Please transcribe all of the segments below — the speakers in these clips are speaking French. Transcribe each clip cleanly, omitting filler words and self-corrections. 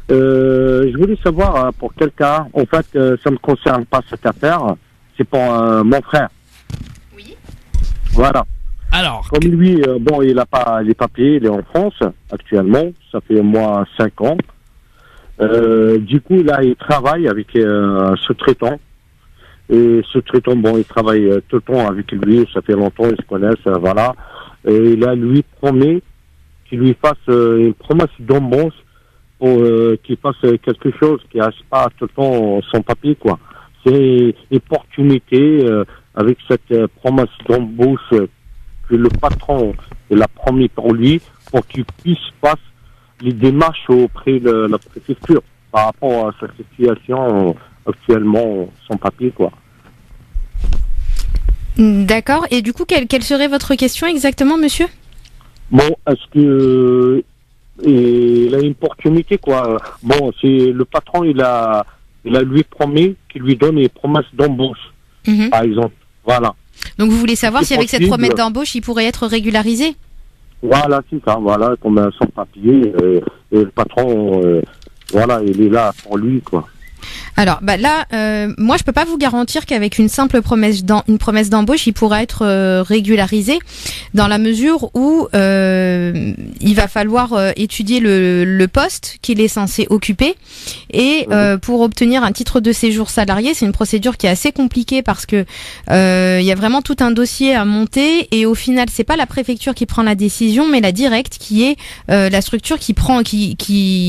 Je voulais savoir pour quel cas. En fait, ça ne me concerne pas cette affaire. C'est pour mon frère. Oui. Voilà. Alors, Comme lui, il a pas les papiers, il est en France actuellement. Ça fait au moins 5 ans. Du coup, là, il travaille avec un sous-traitant. Et sous-traitant, il travaille tout le temps avec lui. Ça fait longtemps, ils se connaissent, voilà. Et là, lui promet qu'il lui fasse une promesse d'embauche pour qu'il fasse quelque chose, qu'il reste pas tout le temps sans papier, quoi. C'est une opportunité avec cette promesse d'embauche que le patron il a promis pour lui, pour qu'il puisse faire les démarches auprès de la préfecture par rapport à sa situation actuellement sans papier, quoi. D'accord. Et du coup, quelle serait votre question exactement, monsieur ? Bon, est-ce que il a une opportunité, quoi. Bon, c'est le patron, il a lui promis qu'il lui donne une promesse d'embauche, par exemple. Voilà. Donc vous voulez savoir C'est si avec cette possible. promesse d'embauche, il pourrait être régularisé ? Voilà, c'est ça. Voilà, comme un sans-papier, et le patron, voilà, il est là pour lui, quoi. Alors, là, moi, je peux pas vous garantir qu'avec une simple promesse d'embauche, il pourra être régularisé, dans la mesure où il va falloir étudier le poste qu'il est censé occuper. Et pour obtenir un titre de séjour salarié, c'est une procédure qui est assez compliquée parce que il y a vraiment tout un dossier à monter. Et au final, c'est pas la préfecture qui prend la décision, mais la directe qui est la structure qui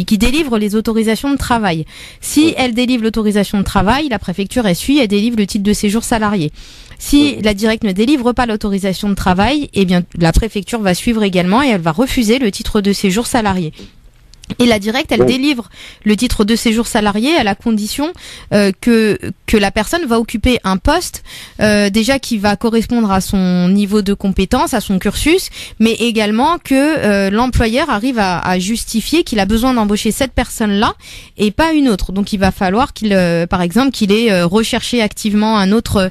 délivre les autorisations de travail. Si elle délivre l'autorisation de travail, la préfecture essuie et délivre le titre de séjour salarié. Si la directe ne délivre pas l'autorisation de travail, eh bien la préfecture va suivre également et elle va refuser le titre de séjour salarié. Et la directe, elle délivre le titre de séjour salarié à la condition que la personne va occuper un poste déjà qui va correspondre à son niveau de compétence, à son cursus, mais également que l'employeur arrive à justifier qu'il a besoin d'embaucher cette personne-là et pas une autre. Donc il va falloir par exemple, qu'il ait recherché activement un autre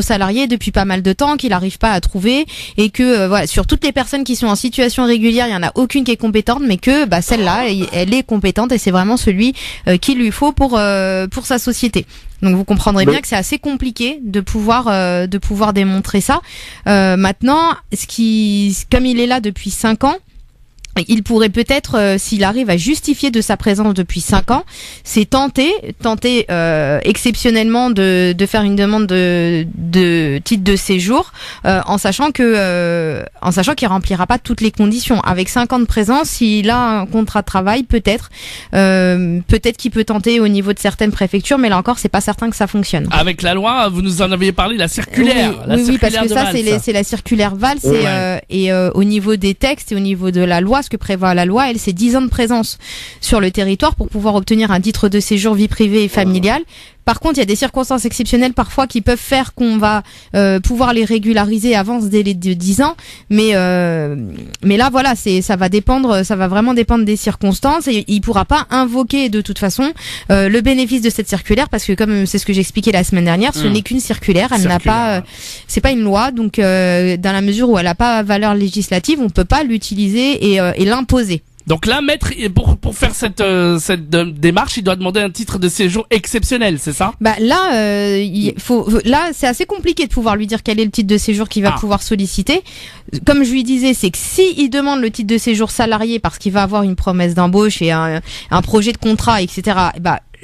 salarié depuis pas mal de temps, qu'il n'arrive pas à trouver, et que voilà, sur toutes les personnes qui sont en situation régulière, il y en a aucune qui est compétente, mais que celle-là, elle est compétente et c'est vraiment celui qu'il lui faut pour sa société. Donc vous comprendrez bien que c'est assez compliqué de pouvoir démontrer ça. Maintenant, comme il est là depuis 5 ans, il pourrait peut-être, s'il arrive à justifier de sa présence depuis 5 ans, c'est tenter exceptionnellement de faire une demande de titre de séjour, en sachant qu'il remplira pas toutes les conditions. Avec 5 ans de présence, s'il a un contrat de travail, peut-être qu'il peut tenter au niveau de certaines préfectures, mais là encore, c'est pas certain que ça fonctionne. avec la loi, vous nous en aviez parlé, la circulaire. Oui, parce que ça, c'est la circulaire Valls, et au niveau des textes et au niveau de la loi, ce que prévoit la loi, c'est 10 ans de présence sur le territoire pour pouvoir obtenir un titre de séjour vie privée et familiale. Par contre, il y a des circonstances exceptionnelles parfois qui peuvent faire qu'on va pouvoir les régulariser avant ce délai de 10 ans. Mais là, voilà, ça va vraiment dépendre des circonstances, et il pourra pas invoquer de toute façon le bénéfice de cette circulaire, parce que comme c'est ce que j'expliquais la semaine dernière, ce n'est qu'une circulaire, elle n'a pas, c'est pas une loi, donc dans la mesure où elle n'a pas valeur législative, on peut pas l'utiliser et l'imposer. Donc là, maître, pour faire cette démarche, il doit demander un titre de séjour exceptionnel, c'est ça ? Là, c'est assez compliqué de pouvoir lui dire quel est le titre de séjour qu'il va pouvoir solliciter. Comme je lui disais, c'est que il demande le titre de séjour salarié parce qu'il va avoir une promesse d'embauche et un projet de contrat, etc.,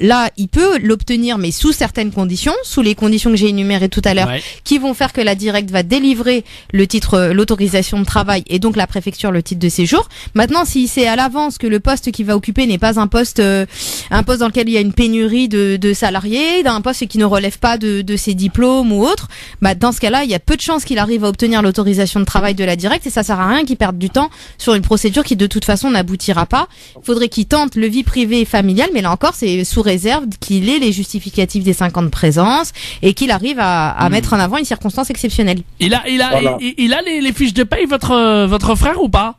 là, il peut l'obtenir, mais sous certaines conditions, sous les conditions que j'ai énumérées tout à l'heure, qui vont faire que la directe va délivrer l'autorisation de travail, et donc la préfecture le titre de séjour. Maintenant, si c'est à l'avance que le poste qu'il va occuper n'est pas un poste dans lequel il y a une pénurie de salariés, d'un poste qui ne relève pas de ses diplômes ou autre, dans ce cas-là, il y a peu de chances qu'il arrive à obtenir l'autorisation de travail de la directe, et ça sert à rien qu'il perde du temps sur une procédure qui de toute façon n'aboutira pas. Il faudrait qu'il tente le vie privée et familiale, mais là encore, c'est sous réserve qu'il ait les justificatifs des 5 ans de présence et qu'il arrive à mettre en avant une circonstance exceptionnelle. Il a les fiches de paye, votre frère, ou pas ?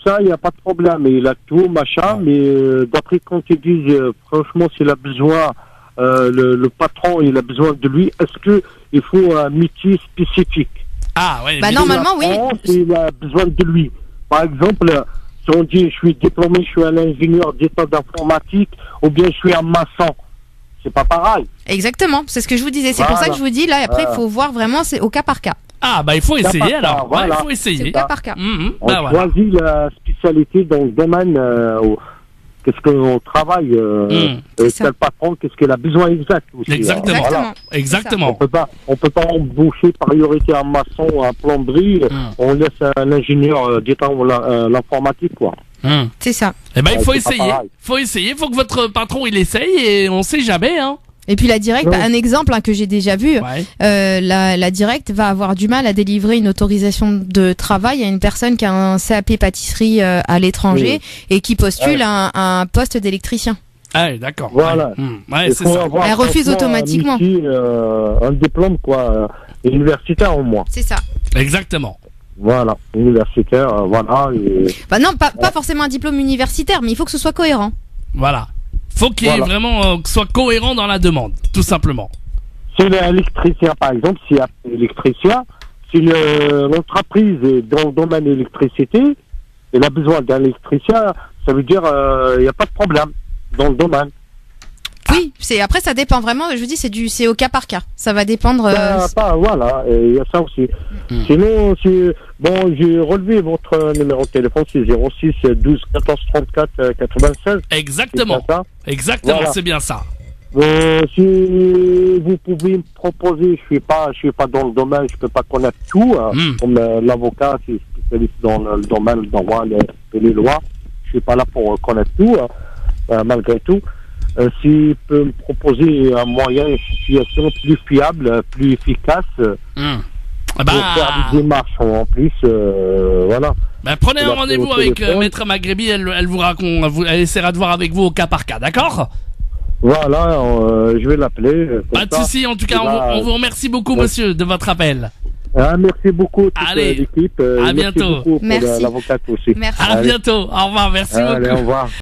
Ça, il n'y a pas de problème. Il a tout, machin, mais d'après quand ils disent, franchement, s'il a besoin, le patron, il a besoin de lui, est-ce qu'il faut un métier spécifique ? Ah, ouais. Normalement, oui. Il a besoin de lui. Par exemple, si on dit je suis diplômé, je suis un ingénieur d'état d'informatique, ou bien je suis un maçon, c'est pas pareil. Exactement, c'est ce que je vous disais. C'est pour ça que je vous dis, là, après, il faut voir vraiment, c'est au cas par cas. Ah, bah il faut essayer alors. Voilà. Ouais, il faut essayer. C'est au cas par cas. On choisit la spécialité dans le domaine, qu'est-ce qu'on travaille, quel patron, qu'est-ce qu'il a besoin exact aussi. Exactement. Voilà. Exactement. On peut pas embaucher priorité un maçon ou un plomberie, on laisse un ingénieur d'état l'informatique, quoi. C'est ça. Eh ben, il faut essayer. Faut essayer. Faut que votre patron il essaye et on sait jamais, hein. Et puis la directe, un exemple que j'ai déjà vu, la directe va avoir du mal à délivrer une autorisation de travail à une personne qui a un CAP pâtisserie à l'étranger et qui postule un poste d'électricien. Ah oui, d'accord. Voilà. Ouais, c'est ça. Elle refuse automatiquement. Un diplôme, quoi, universitaire au moins. C'est ça. Exactement. Voilà, universitaire, voilà. Bah non, pas forcément un diplôme universitaire, mais il faut que ce soit cohérent. Voilà. Faut qu'il y ait vraiment que ce soit cohérent dans la demande, tout simplement. Si l'électricien, par exemple, s'il y a un électricien, si l'entreprise est dans le domaine de l'électricité, elle a besoin d'un électricien, ça veut dire il n'y a pas de problème dans le domaine. Oui, après ça dépend vraiment. Je vous dis, c'est au cas par cas. Ça va dépendre. Voilà, il y a ça aussi. Sinon, j'ai relevé votre numéro de téléphone, c'est 06 12 14 34 96. Exactement. Exactement, voilà. C'est bien ça. Si vous pouvez me proposer, je suis pas dans le domaine, je peux pas connaître tout. Comme l'avocat, c'est spécialiste dans le domaine du droit et les lois. Je suis pas là pour connaître tout, malgré tout. S'il peut me proposer un moyen, une situation plus fiable, plus efficace, pour faire des démarches en plus, voilà. Ben, prenez un rendez-vous avec Maître Maghrebi, elle essaiera de voir avec vous au cas par cas, d'accord? Voilà, je vais l'appeler. Pas de souci, en tout cas, on vous remercie beaucoup, monsieur, de votre appel. Merci beaucoup, toute l'équipe. À bientôt. Merci beaucoup pour l'avocate aussi. Merci. À bientôt. Au revoir, merci beaucoup. Au revoir.